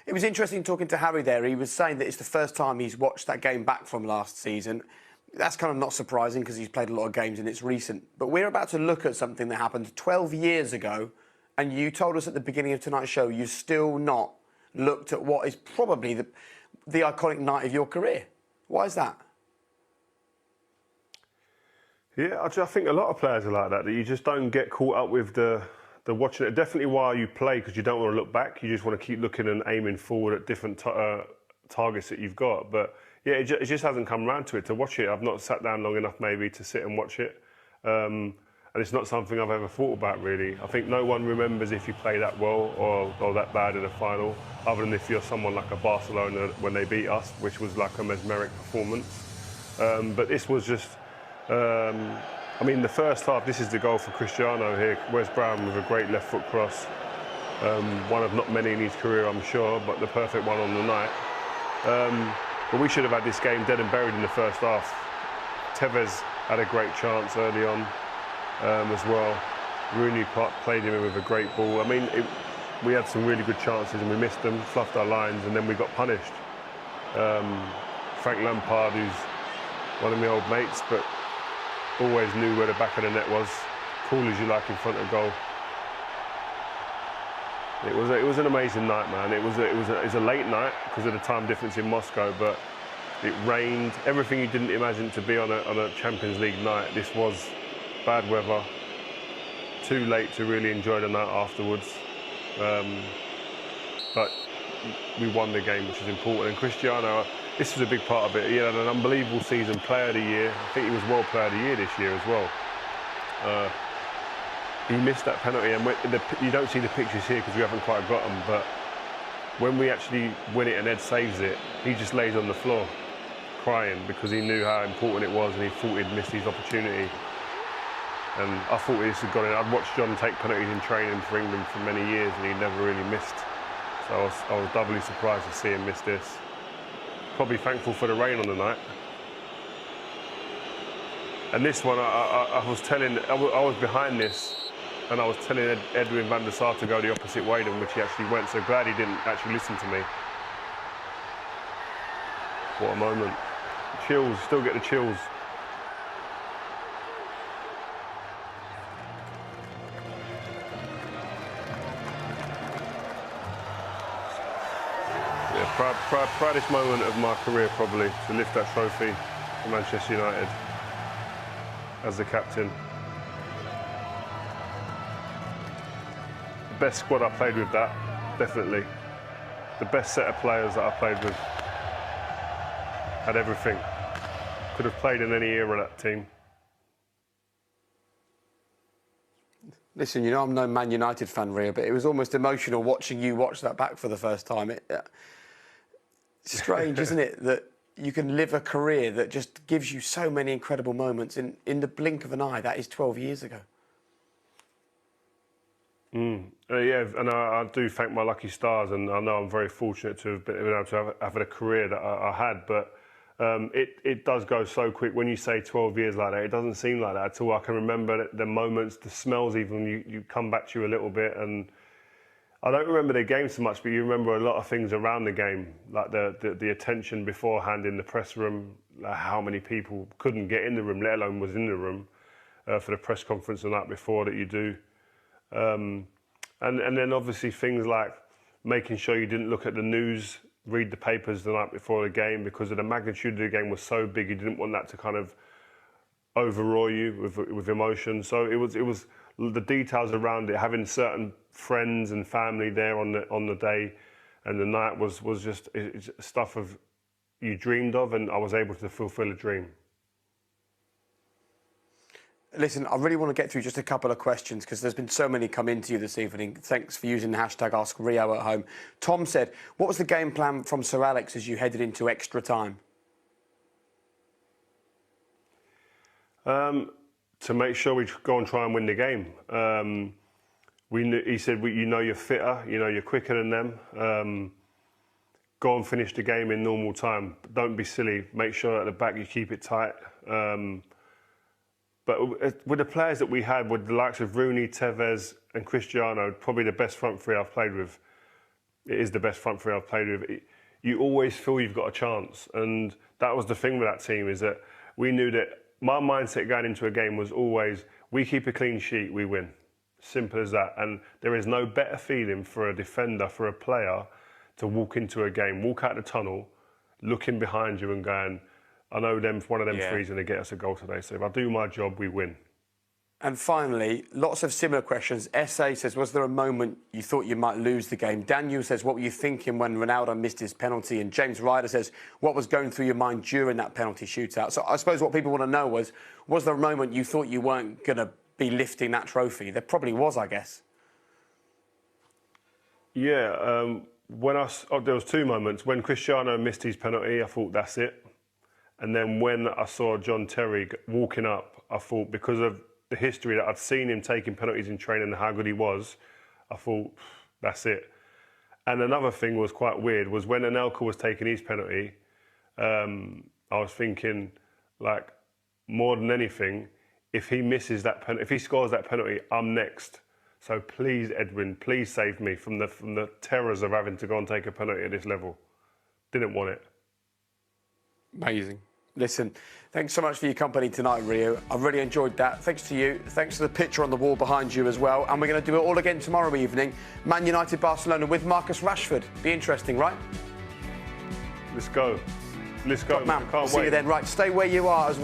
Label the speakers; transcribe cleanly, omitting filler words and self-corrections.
Speaker 1: It was interesting talking to Harry there. He was saying that it's the first time he's watched that game back from last season. That's kind of not surprising because he's played a lot of games and it's recent. But we're about to look at something that happened 12 years ago, and you told us at the beginning of tonight's show you've still not looked at what is probably the iconic night of your career. Why is that?
Speaker 2: Yeah, I think a lot of players are like that you just don't get caught up with the watching it. Definitely while you play, because you don't want to look back. You just want to keep looking and aiming forward at different targets that you've got. But yeah, it just hasn't come around to it, to watch it. I've not sat down long enough maybe to sit and watch it. And it's not something I've ever thought about, really. I think no one remembers if you play that well or that bad in a final, other than if you're someone like a Barcelona when they beat us, which was like a mesmeric performance. But this was just... I mean, the first half, this is the goal for Cristiano here. Wes Brown with a great left foot cross. One of not many in his career, I'm sure, but the perfect one on the night. But we should have had this game dead and buried in the first half. Tevez had a great chance early on as well. Rooney played him with a great ball. I mean, we had some really good chances and we missed them, fluffed our lines, and then we got punished. Frank Lampard, who's one of my old mates, but always knew where the back of the net was, cool as you like in front of goal. It was an amazing night, man. It was a late night because of the time difference in Moscow, but it rained. Everything you didn't imagine to be on a Champions League night. This was bad weather. Too late to really enjoy the night afterwards. But we won the game, which is important. And Cristiano, this was a big part of it. He had an unbelievable season, Player of the Year. I think he was World Player of the Year this year as well. He missed that penalty, and you don't see the pictures here because we haven't quite got them, but when we actually win it and Ed saves it, he just lays on the floor crying because he knew how important it was and he thought he'd missed his opportunity. And I thought this had gone in. I'd watched John take penalties in training for England for many years and he never really missed. So I was doubly surprised to see him miss this. Probably thankful for the rain on the night. And this one, I was behind this, and I was telling Edwin van der Sar to go the opposite way than which he actually went, so glad he didn't actually listen to me. What a moment. Chills, still get the chills. Yeah, proudest moment of my career probably, to lift that trophy for Manchester United as the captain. The best squad I played with, that, definitely. The best set of players that I played with. Had everything. Could have played in any era of that team.
Speaker 1: Listen, you know I'm no Man United fan, Rio, but it was almost emotional watching you watch that back for the first time. It's strange, isn't it, that you can live a career that just gives you so many incredible moments in the blink of an eye. That is 12 years ago.
Speaker 2: Yeah, and I do thank my lucky stars, and I know I'm very fortunate to have been able to have a career that I had, but it does go so quick. When you say 12 years like that, it doesn't seem like that at all. I can remember the moments, the smells even, you come back to you a little bit, and I don't remember the game so much, but you remember a lot of things around the game, like the attention beforehand in the press room, like how many people couldn't get in the room, let alone was in the room for the press conference the night before that you do. And then obviously things like making sure you didn't look at the news, read the papers the night before the game, because of the magnitude of the game was so big, you didn't want that to kind of overawe you with emotion. So it was the details around it, having certain friends and family there on the day and the night was just stuff of you dreamed of, and I was able to fulfill a dream.
Speaker 1: Listen, I really want to get through just a couple of questions because there's been so many come into you this evening. Thanks for using the hashtag #AskRio@home. Tom said, what was the game plan from Sir Alex as you headed into extra time?
Speaker 2: To make sure we go and try and win the game. He said, you know you're fitter, you know you're quicker than them. Go and finish the game in normal time. Don't be silly. Make sure at the back you keep it tight. But with the players that we had, with the likes of Rooney, Tevez and Cristiano, probably the best front three I've played with. it is the best front three I've played with. You always feel you've got a chance, and that was the thing with that team, is that we knew that my mindset going into a game was always, we keep a clean sheet, we win. Simple as that. And there is no better feeling for a defender, for a player, to walk into a game, walk out the tunnel, looking behind you and going, I know one of them three's going to get us a goal today. So if I do my job, we win.
Speaker 1: And finally, lots of similar questions. SA says, was there a moment you thought you might lose the game? Daniel says, what were you thinking when Ronaldo missed his penalty? And James Ryder says, what was going through your mind during that penalty shootout? So I suppose what people want to know was there a moment you thought you weren't going to be lifting that trophy? There probably was, I guess.
Speaker 2: Yeah, there was two moments. When Cristiano missed his penalty, I thought, that's it. And then when I saw John Terry walking up, I thought, because of the history that I'd seen him taking penalties in training and how good he was, I thought, that's it. And another thing was quite weird, was when Anelka was taking his penalty, I was thinking, like, more than anything, if he misses that penalty, if he scores that penalty, I'm next. So please, Edwin, please save me from the terrors of having to go and take a penalty at this level. Didn't want it.
Speaker 1: Amazing. Listen, thanks so much for your company tonight, Rio. I really enjoyed that. Thanks to you. Thanks to the picture on the wall behind you as well. And we're going to do it all again tomorrow evening. Man United, Barcelona with Marcus Rashford. Be interesting, right?
Speaker 2: Let's go. Let's go.
Speaker 1: Man,
Speaker 2: Can't
Speaker 1: see
Speaker 2: wait.
Speaker 1: you then. Right, stay where you are as well.